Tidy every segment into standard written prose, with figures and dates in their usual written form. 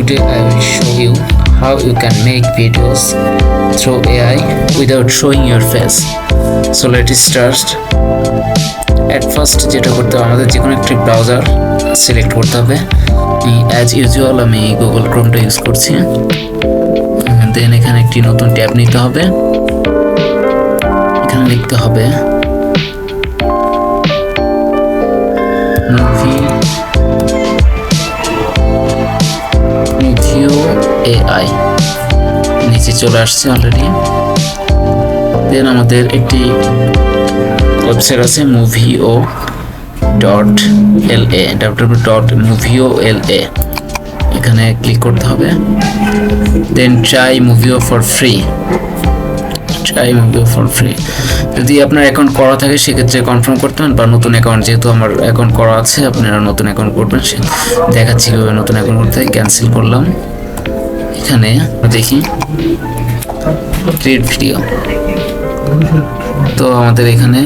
Today I will show you how you can make videos through AI without showing your face. So let's start. At first যেটা করতে হবে আমাদের যে কোনো একটি ব্রাউজার সিলেক্ট করতে হবে। অ্যাজ ইউজুয়াল আমি গুগল ক্রোমটা ইউজ করছি। দেন এখানে একটি নতুন ট্যাব নিতে হবে। এখানে লিখতে হবে মুভিও এআই, নিচে চলে আসছে অলরেডি। দেন আমাদের একটি ওয়েবসাইট আছে movio.la, www.movio.la, এখানে ক্লিক করতে হবে। দেন ট্রাই মুভিও ফর ফ্রি, যদি আপনার অ্যাকাউন্ট করা থাকে সেক্ষেত্রে কনফার্ম করতে পারেন, বা নতুন অ্যাকাউন্ট, যেহেতু আমার অ্যাকাউন্ট করা আছে আপনারা নতুন অ্যাকাউন্ট করবেন, সে দেখাচ্ছি কীভাবে নতুন অ্যাকাউন্ট করতে হয়। ক্যান্সেল করলাম। এখানে দেখি ক্রিয়েট ভিডিও, তো আমাদের এখানে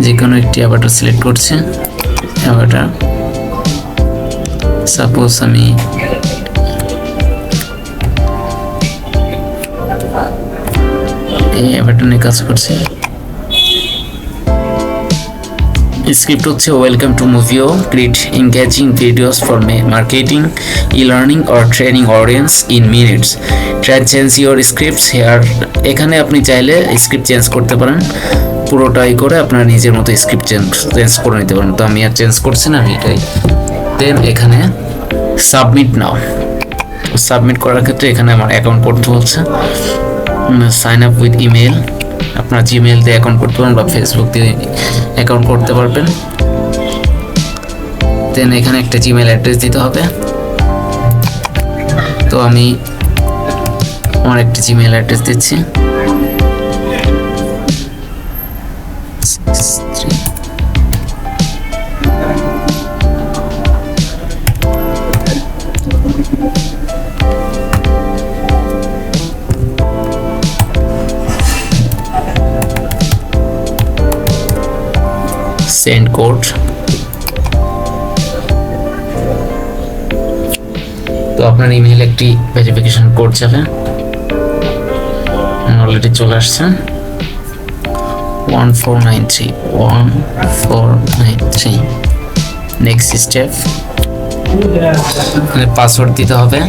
যে কোনো একটি অ্যাভাটার সিলেক্ট করছে। অ্যাভাটার সাপোজ আমি এই অ্যাভাটার নিয়ে কাজ করছি। স্ক্রিপ্ট হচ্ছে welcome to Movio, create engaging videos for marketing, e-learning or training audience in minutes, try change your scripts here. এখানে আপনি চাইলে স্ক্রিপ্ট চেঞ্জ করতে পারেন, পুরোটাই করে আপনার নিজের মতো স্ক্রিপ্ট চেঞ্জ করে নিতে পারেন। তো আমি আর চেঞ্জ করছি না, আমি এটাই। দেন এখানে সাবমিট নাও। সাবমিট করার ক্ষেত্রে এখানে আমার অ্যাকাউন্ট করতে বলছে। সাইন আপ উইথ ইমেল, আপনার জিমেল দিয়ে অ্যাকাউন্ট করতে পারেন বা ফেসবুক দিয়ে অ্যাকাউন্ট করতে পারবেন। দেন এখানে একটা জিমেল অ্যাড্রেস দিতে হবে। তো আমি আমার একটা জিমেল অ্যাড্রেস দিচ্ছি। Send code. তো আপনার ইমেইলে একটি ভেরিফিকেশন কোড যাবে, অলরেডি চলে আসছে 1493 নেক্সট স্টেপ, এখানে পাসওয়ার্ড দিতে হবে।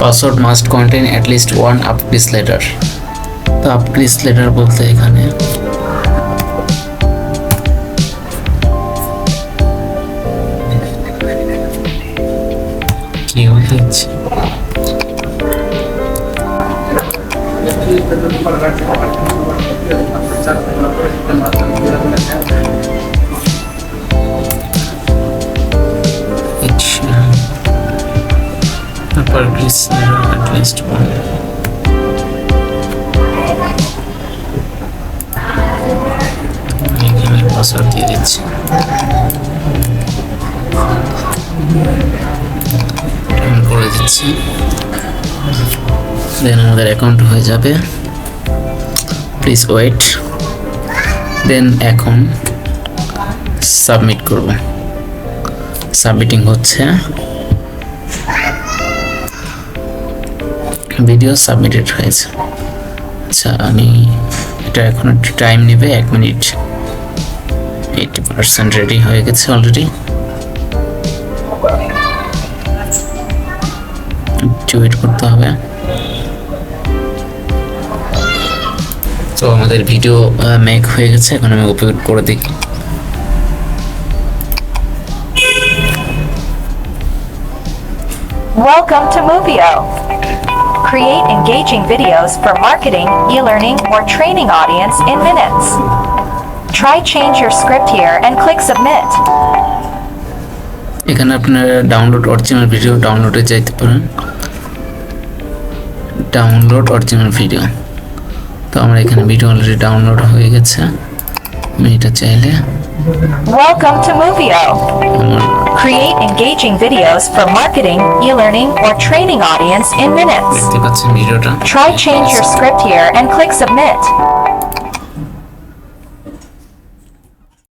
Password must contain at least one uppercase letter. তো uppercase letter বলতে এখানে কি হচ্ছে? Uppercase letter at least one. এখানে পাসওয়ার্ড দিয়ে দিচ্ছি। করে দিচ্ছি। দেন আমাদের অ্যাকাউন্ট হয়ে যাবে। Please wait. দেন এখন সাবমিট করব। সাবমিটিং হচ্ছে। ভিডিও সাবমিটেড হয়েছে। আচ্ছা, আমি এটা এখন একটু টাইম নেবে, 1 মিনিট। 80% রেডি হয়ে গেছে অলরেডি। একটু ওয়েট করতে হবে। তো আমাদের ভিডিও মেক হয়ে গেছে, এখন আমি ওপেন করে দেখি। Welcome to Movio. Create engaging videos for marketing, e-learning, or training audience in minutes. Try change your script here and click submit. এখানে আপনারা ডাউনলোড অরিজিনাল ভিডিও ডাউনলোডে যাইতে পারেন। ডাউনলোড অরিজিনাল ভিডিও, তো আমার এখানে ভিডিও অলরেডি ডাউনলোড হয়ে গেছে। আমি এটা চাইলে Welcome to Movio. আমার Create engaging videos for marketing, e-learning, or training audience in minutes. দেখতে পাচ্ছেন ভিডিওটা Try change your script here and click submit.